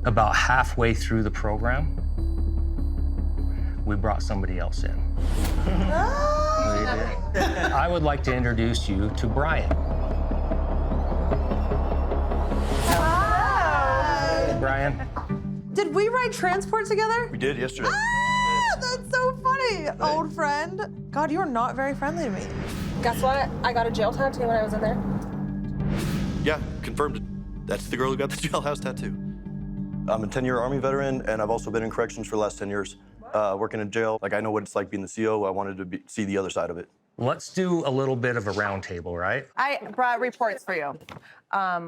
About halfway through the program, we brought somebody else in. We did. I would like to introduce you to Brian. Hey, Brian. Did we ride transport together? We did yesterday. Ah, that's so funny, old friend. God, you are not very friendly to me. Guess what? I got a jail tattoo when I was in there. Yeah, confirmed it. That's the girl who got the jailhouse tattoo. I'm a 10-year Army veteran, and I've also been in corrections for the last 10 years, working in jail. Like, I know what it's like being the CO. I wanted to see the other side of it. Let's do a little bit of a round table, right? I brought reports for you.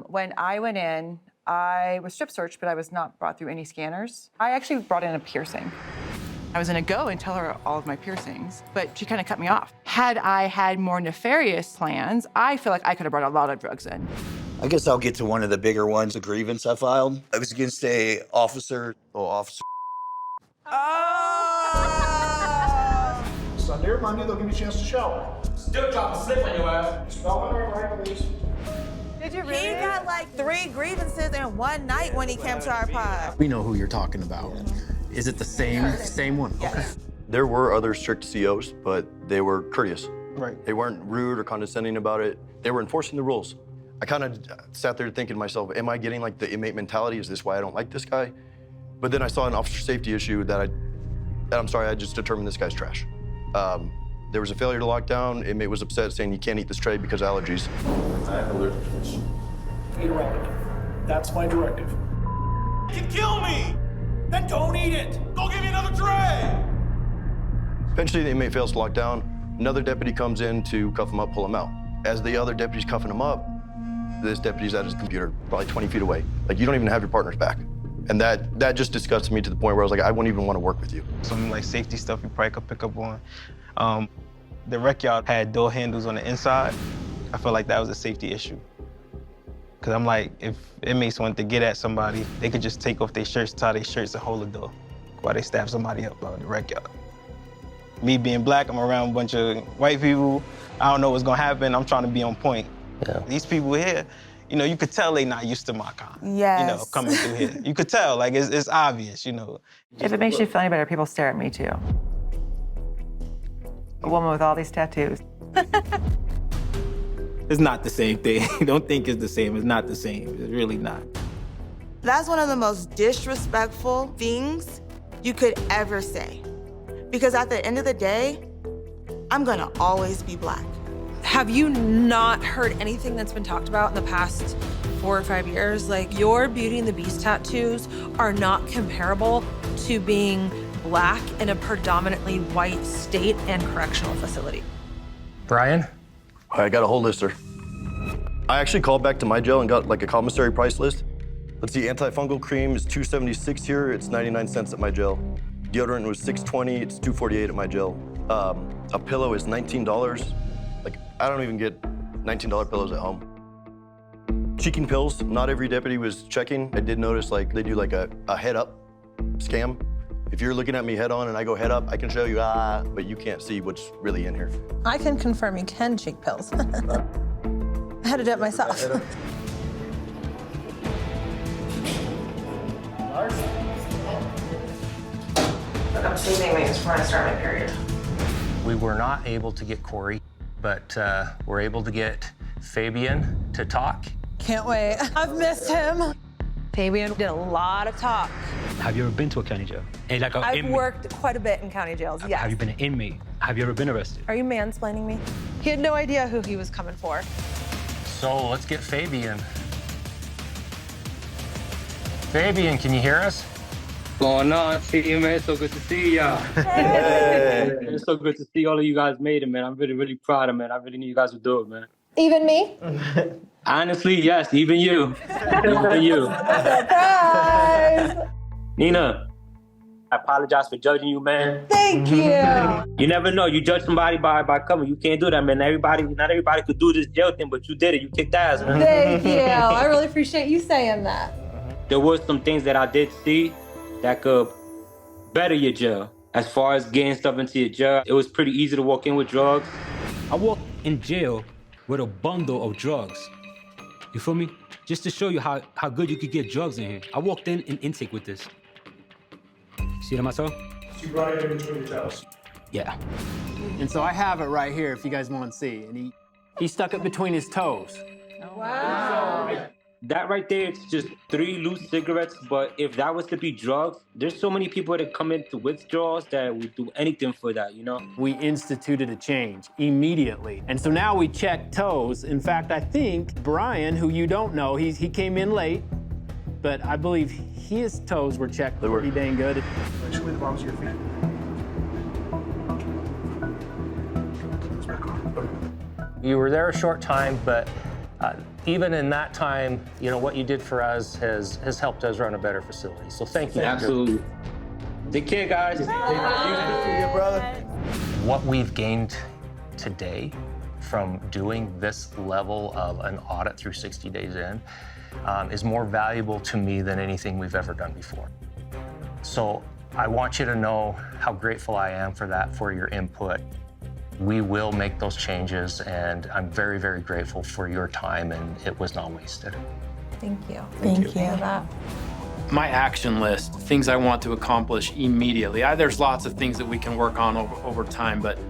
When I went in, I was strip searched, but I was not brought through any scanners. I actually brought in a piercing. I was gonna go and tell her all of my piercings, but she kind of cut me off. Had I had more nefarious plans, I feel like I could have brought a lot of drugs in. I guess I'll get to one of the bigger ones, a grievance I filed. I was against a officer. Oh, officer. Sunday or Monday, they'll give you a chance to shower. Still drop a slip on your ass. Spell it right, please. Did you really? He got like 3 grievances in one night when he came to our pod. We know who you're talking about. Is it the same one? Yes. Okay. There were other strict COs, but they were courteous. Right. They weren't rude or condescending about it. They were enforcing the rules. I kind of sat there thinking to myself, am I getting like the inmate mentality? Is this why I don't like this guy? But then I saw an officer safety issue that I just determined this guy's trash. There was a failure to lock down. Inmate was upset saying you can't eat this tray because of allergies. I am allergic to this. Eat around it. That's my directive. You can kill me! Then don't eat it! Go give me another tray! Eventually the inmate fails to lock down. Another deputy comes in to cuff him up, pull him out. As the other deputy's cuffing him up, this deputy's at his computer, probably 20 feet away. Like, you don't even have your partner's back. And that just disgusted me to the point where I was like, I wouldn't even want to work with you. Some like safety stuff you probably could pick up on. The rec yard had door handles on the inside. I felt like that was a safety issue. Cause I'm like, if inmates wanted to get at somebody, they could just take off their shirts, tie their shirts, and hold the door while they stab somebody up out in the rec yard. Me being black, I'm around a bunch of white people. I don't know what's gonna happen. I'm trying to be on point. Yeah. These people here, you know, you could tell they not used to my kind. Yes. You know, coming through here. You could tell, like, it's obvious, you know. If it makes you feel any better, people stare at me too. A woman with all these tattoos. It's not the same thing. Don't think it's the same. It's not the same. It's really not. That's one of the most disrespectful things you could ever say. Because at the end of the day, I'm gonna always be black. Have you not heard anything that's been talked about in the past 4 or 5 years? Like, your Beauty and the Beast tattoos are not comparable to being black in a predominantly white state and correctional facility. Brian? I got a whole list, sir. I actually called back to my jail and got like a commissary price list. Let's see, antifungal cream is $2.76 here. It's 99 cents at my jail. Deodorant was $6.20. It's $2.48 at my jail. A pillow is $19. Like, I don't even get $19 pillows at home. Cheeking pills, not every deputy was checking. I did notice like they do like a head up scam. If you're looking at me head on and I go head up, I can show you, but you can't see what's really in here. I can confirm you can cheek pills. I had to do it myself. I'm saving these for when I start my period. We were not able to get Corey, but we're able to get Fabian to talk. Can't wait. I've missed him. Fabian did a lot of talk. Have you ever been to a county jail? And like I've worked quite a bit in county jails, yes. Have you been an inmate? Have you ever been arrested? Are you mansplaining me? He had no idea who he was coming for. So let's get Fabian. Fabian, can you hear us? Going on, team, man. So good to see y'all. Hey. It's so good to see all of you guys made it, man. I'm really, really proud of it, man. I really knew you guys would do it, man. Even me? Honestly, yes, even you. Even you. Surprise! Nina, I apologize for judging you, man. Thank you. You never know. You judge somebody by cover. You can't do that, man. Not everybody could do this jail thing, but you did it. You kicked ass, man. Thank you. I really appreciate you saying that. There was some things that I did see that could better your jail. As far as getting stuff into your jail, it was pretty easy to walk in with drugs. I walked in jail with a bundle of drugs. You feel me? just to show you how good you could get drugs in here. I walked in intake with this. See it on my toe? You brought it in between your toes. Yeah. And so I have it right here if you guys want to see. And he stuck it between his toes. That right there, it's just 3 loose cigarettes. But if that was to be drugs, there's so many people that come into withdrawals that would do anything for that, you know? We instituted a change immediately. And so now we check toes. In fact, I think Brian, who you don't know, he came in late, but I believe his toes were checked pretty dang good. Show me the bottoms of your feet. You were there a short time, but even in that time, you know, what you did for us has helped us run a better facility. So thank you. Absolutely. Take care, guys. What we've gained today from doing this level of an audit through 60 days in is more valuable to me than anything we've ever done before. So I want you to know how grateful I am for that, for your input. We will make those changes, and I'm very, very grateful for your time, and it was not wasted. Thank you. Thank you. For that. My action list, things I want to accomplish immediately. There's lots of things that we can work on over time, but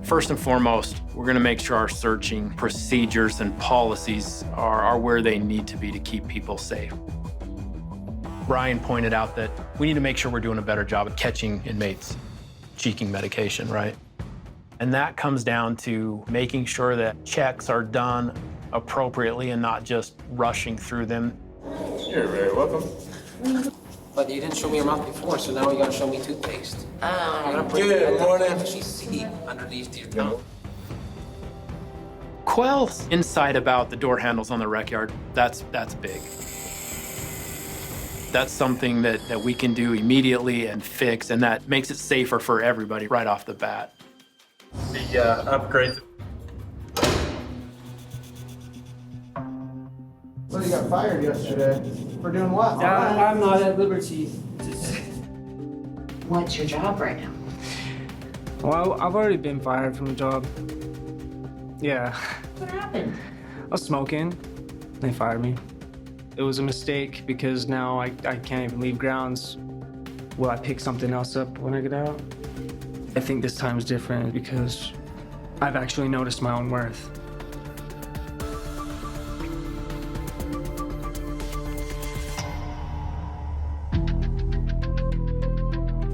first and foremost, we're gonna make sure our searching procedures and policies are where they need to be to keep people safe. Brian pointed out that we need to make sure we're doing a better job at catching inmates seeking medication, right? And that comes down to making sure that checks are done appropriately and not just rushing through them. You're very welcome. But you didn't show me your mouth before, so now you gotta show me toothpaste. Good morning. She see underneath your tongue. Quell's insight about the door handles on the rec yard, that's big. That's something that we can do immediately and fix, and that makes it safer for everybody right off the bat. The upgrade. Well, you got fired yesterday. For doing what? I'm not at liberty. What's your job right now? Well, I've already been fired from the job. Yeah. What happened? I was smoking. They fired me. It was a mistake because now I can't even leave grounds. Will I pick something else up when I get out? I think this time's different because I've actually noticed my own worth.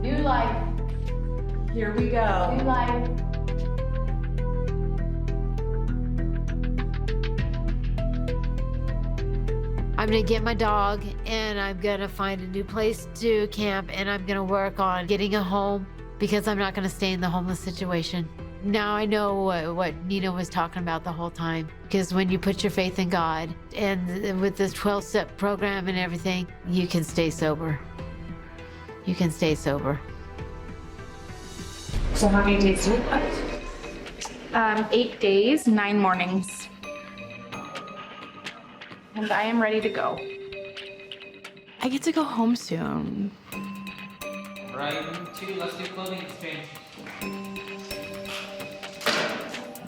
New life. Here we go. New life. I'm gonna get my dog and I'm gonna find a new place to camp and I'm gonna work on getting a home because I'm not gonna stay in the homeless situation. Now I know what Nina was talking about the whole time, because when you put your faith in God and with this 12-step program and everything, you can stay sober. You can stay sober. So how many days do you have? 8 days, 9 mornings. And I am ready to go. I get to go home soon. Right, 2, let's do clothing exchange.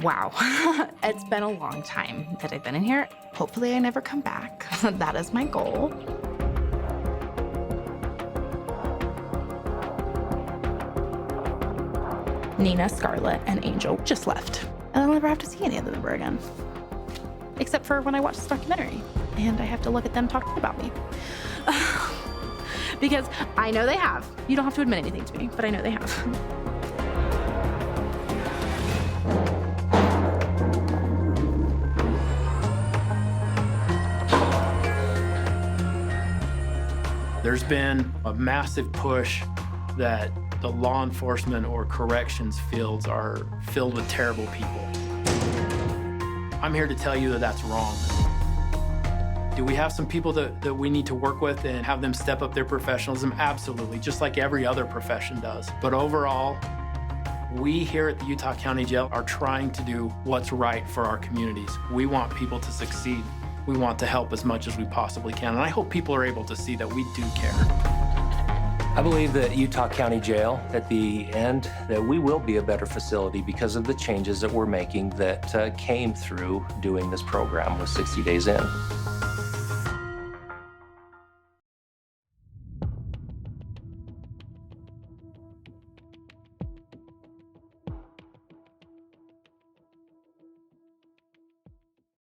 Wow, it's been a long time that I've been in here. Hopefully I never come back. That is my goal. Nina, Scarlett, and Angel just left. And I'll never have to see any of them ever again. Except for when I watch this documentary and I have to look at them talking about me. Because I know they have. You don't have to admit anything to me, but I know they have. There's been a massive push that the law enforcement or corrections fields are filled with terrible people. I'm here to tell you that that's wrong. Do we have some people that we need to work with and have them step up their professionalism? Absolutely, just like every other profession does. But overall, we here at the Utah County Jail are trying to do what's right for our communities. We want people to succeed. We want to help as much as we possibly can. And I hope people are able to see that we do care. I believe that Utah County Jail, at the end, that we will be a better facility because of the changes that we're making that came through doing this program with 60 Days In.